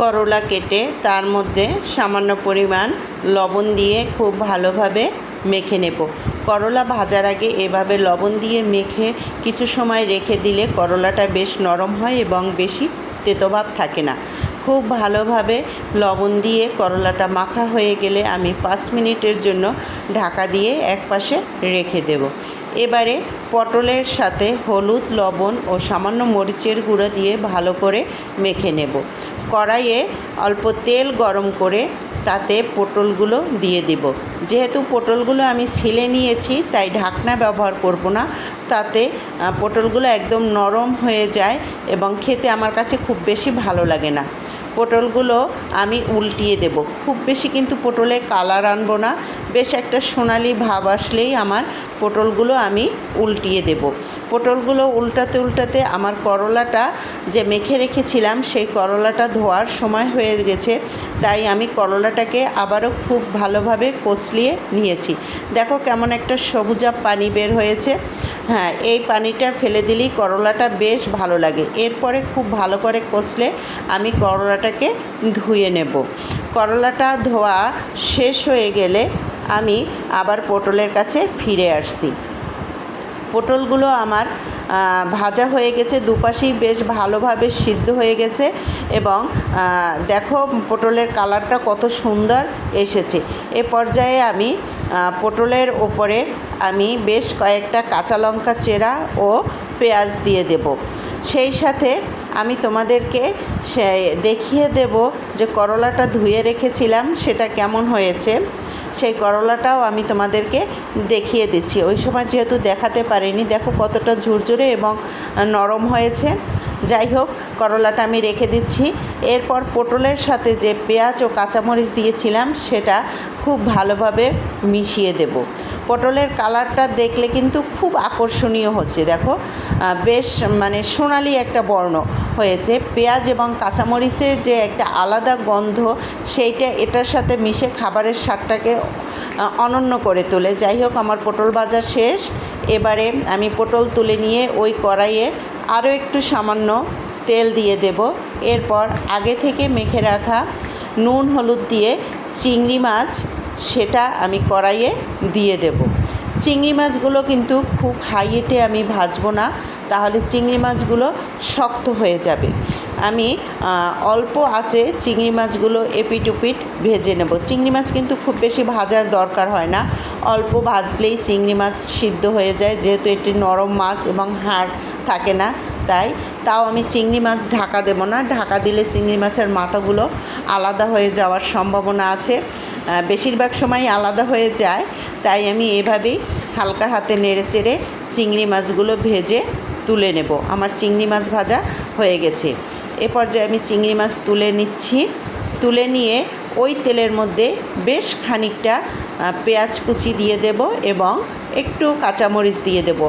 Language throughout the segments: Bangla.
করলা কেটে তার মধ্যে সামান্য পরিমাণ লবণ দিয়ে খুব ভালোভাবে মেখে নেব। করলা ভাজার আগে এভাবে লবণ দিয়ে মেখে কিছু সময় রেখে দিলে করলাটা বেশ নরম হয় এবং বেশি তেতোভাব থাকে না। খুব ভালোভাবে লবণ দিয়ে করলাটা মাখা হয়ে গেলে আমি 5 মিনিটের জন্য ঢাকা দিয়ে একপাশে রেখে দেব। এবারে পটলের সাথে হলুদ, লবণ ও সামান্য মরিচের গুঁড়ো দিয়ে ভালো করে মেখে নেব। কড়াইয়ে অল্প তেল গরম করে তাতে পটলগুলো দিয়ে দিব। যেহেতু পটলগুলো আমি ছিলে নিয়েছি তাই ঢাকনা ব্যবহার করব না, তাতে পটলগুলো একদম নরম হয়ে যায় এবং খেতে আমার কাছে খুব বেশি ভালো লাগে না। পটলগুলো আমি উল্টিয়ে দেব। খুব বেশি কিন্তু পটলে কালার আনবো না, বেশ একটা সোনালি ভাব আসলেই আমার পটলগুলো আমি উল্টিয়ে দেব। পটলগুলো উল্টাতে উল্টাতে আমার করলাটা যে মেখে রেখেছিলাম সেই করলাটা ধোয়ার সময় হয়ে গেছে, তাই আমি করলাটাকে আবারও খুব ভালোভাবে কচলিয়ে নিয়েছি। দেখো কেমন একটা সবুজাব পানি বের হয়েছে। হ্যাঁ, এই পানিটা ফেলে দিলেই করলাটা বেশ ভালো লাগে। এরপরে খুব ভালো করে কষলে আমি করলাটাকে ধুয়ে নেব। করলাটা ধোয়া শেষ হয়ে গেলে আমি আবার পটলের কাছে ফিরে আসছি। পটলগুলো আমার ভাজা হয়ে গেছে, দুপাশেই বেশ ভালোভাবে সিদ্ধ হয়ে গেছে এবং দেখো পটলের কালারটা কত সুন্দর এসেছে। এ পর্যায়ে আমি পটলের ওপরে আমি বেশ কয়েকটা কাঁচা লঙ্কা চেরা ও পেঁয়াজ দিয়ে দেব। সেই সাথে আমি তোমাদেরকে দেখিয়ে দেব যে করলাটা ধুয়ে রেখেছিলাম সেটা কেমন হয়েছে। সেই করলাটাও আমি তোমাদেরকে দেখিয়ে দিচ্ছি। ওই সময় যেহেতু দেখাতে পারিনি, দেখো কতটা ঝুরঝুরে এবং নরম হয়েছে। যাই হোক, করলাটা আমি রেখে দিচ্ছি। এরপর পটলের সাথে যে পেঁয়াজ ও কাঁচামরিচ দিয়েছিলাম সেটা খুব ভালোভাবে মিশিয়ে দেব। পটলের কালারটা দেখলে কিন্তু খুব আকর্ষণীয় হচ্ছে। দেখো বেশ সোনালি একটা বর্ণ হয়েছে। পেঁয়াজ এবং কাঁচামরিচের যে একটা আলাদা গন্ধ সেইটা এটার সাথে মিশে খাবারের স্বাদটাকে অনন্য করে তোলে। যাই হোক, আমার পটল ভাজা শেষ। এবারে আমি পটল তুলে নিয়ে ওই কড়াইয়ে আরও একটু সামান্য তেল দিয়ে দেব। এরপর আগে থেকে মেখে রাখা নুন হলুদ দিয়ে চিংড়ি মাছ সেটা আমি কড়াইয়ে দিয়ে দেব। চিংড়ি মাছগুলো কিন্তু খুব হাই হিটে আমি ভাজবো না, তাহলে চিংড়ি মাছগুলো শক্ত হয়ে যাবে। আমি অল্প আঁচে চিংড়ি মাছগুলো এপিট ওপিট ভেজে নেব। চিংড়ি মাছ কিন্তু খুব বেশি ভাজার দরকার হয় না, অল্প ভাজলেই চিংড়ি মাছ সিদ্ধ হয়ে যায়, যেহেতু এটি নরম মাছ এবং হাড় থাকে না। তাও আমি চিংড়ি মাছ ঢাকা দেব না, ঢাকা দিলে চিংড়ি মাছের মাথাগুলো আলাদা হয়ে যাওয়ার সম্ভাবনা আছে। বেশিরভাগ সময় আলাদা হয়ে যায়, তাই আমি এভাবেই হালকা হাতে নেড়ে চেড়ে চিংড়ি মাছগুলো ভেজে তুলে নেব। আমার চিংড়ি মাছ ভাজা হয়ে গেছে। এ পর্যায়ে আমি চিংড়ি মাছ তুলে নিচ্ছি। তুলে নিয়ে ওই তেলের মধ্যে বেশ খানিকটা পেঁয়াজ কুচি দিয়ে দেব এবং একটু কাঁচামরিচ দিয়ে দেব।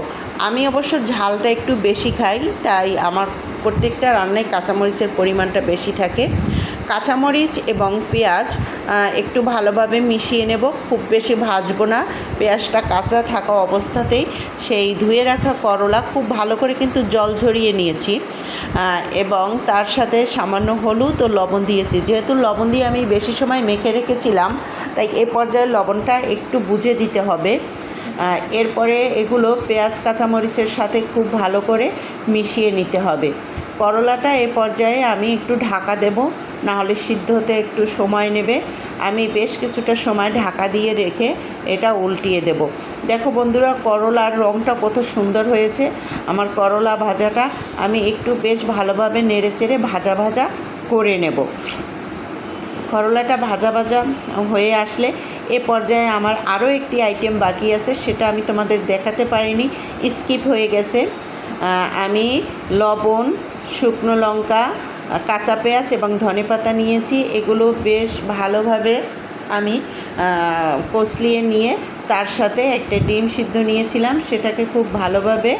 আমি অবশ্য ঝালটা একটু বেশি খাই, তাই আমার প্রত্যেকটা রান্নায় কাঁচামরিচের পরিমাণটা বেশি থাকে। কাঁচামরিচ এবং পেঁয়াজ একটু ভালোভাবে মিশিয়ে নেব, খুব বেশি ভাজবো না। পেঁয়াজটা কাঁচা থাকা অবস্থাতেই সেই ধুয়ে রাখা করলা খুব ভালো করে কিন্তু জল ঝরিয়ে নিয়েছি এবং তার সাথে সামান্য হলুদ ও লবণ দিয়েছি। যেহেতু লবণ দিয়ে আমি বেশি সময় মেখে রেখেছিলাম, তাই এ পর্যায়ে লবণটা একটু বুঝে দিতে হবে। এরপরে এগুলো পেঁয়াজ কাঁচামরিচের সাথে খুব ভালো করে মিশিয়ে নিতে হবে। করলাটা এ পর্যায়ে আমি একটু ঢাকা দেব, নাহলে সিদ্ধ হতে একটু সময় নেবে। আমি বেশ কিছুটা সময় ঢাকা দিয়ে রেখে এটা উল্টিয়ে দেব। দেখো বন্ধুরা, করলার রঙটা কত সুন্দর হয়েছে। আমার করলা ভাজাটা আমি একটু বেশ ভালোভাবে নেড়ে চেড়ে ভাজা ভাজা করে নেব। করলাটা ভাজা ভাজা হয়ে আসলে এ পর্যায়ে আমার আরও একটি আইটেম বাকি আছে, সেটা আমি তোমাদের দেখাতে পারিনি, স্কিপ হয়ে গেছে। আমি লবণ, শুকনো লঙ্কা, কাঁচা পেঁয়াজ এবং ধনেপাতা নিয়েছি। এগুলো বেশ ভালোভাবে আমি কষলিয়ে নিয়ে তার সাথে একটা ডিম সিদ্ধ নিয়েছিলাম, সেটাকে খুব ভালোভাবে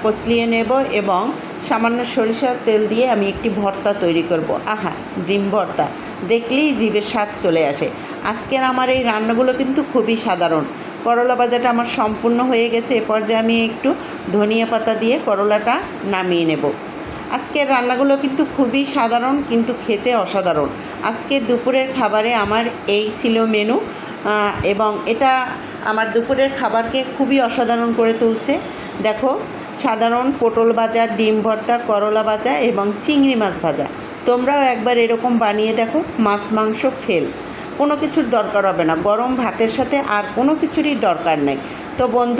কষলিয়ে নেব এবং সামান্য সরিষার তেল দিয়ে আমি একটি ভর্তা তৈরি করব। আহা, ডিম ভর্তা দেখলেই জিভে স্বাদ চলে আসে। আজকের আমার এই রান্নাগুলো কিন্তু খুবই সাধারণ। করলা ভাজাটা আমার সম্পূর্ণ হয়ে গেছে। এ পর্যায়ে আমি একটু ধনিয়া পাতা দিয়ে করলাটা নামিয়ে নেব। আজকের রান্নাগুলো কিন্তু খুবই সাধারণ, কিন্তু খেতে অসাধারণ। আজকের দুপুরের খাবারে আমার এই ছিল মেনু, এবং এটা আমার দুপুরের খাবারকে খুবই অসাধারণ করে তুলছে। দেখো, সাধারণ পটল ভাজা, ডিম ভর্তা, করলা ভাজা এবং চিংড়ি মাছ ভাজা। তোমরাও একবার এরকম বানিয়ে দেখো, মাছ মাংস ফেল, কোনো কিছুর দরকার হবে না। গরম ভাতের সাথে আর কোনো কিছুরই দরকার নেই। তো বন্ধু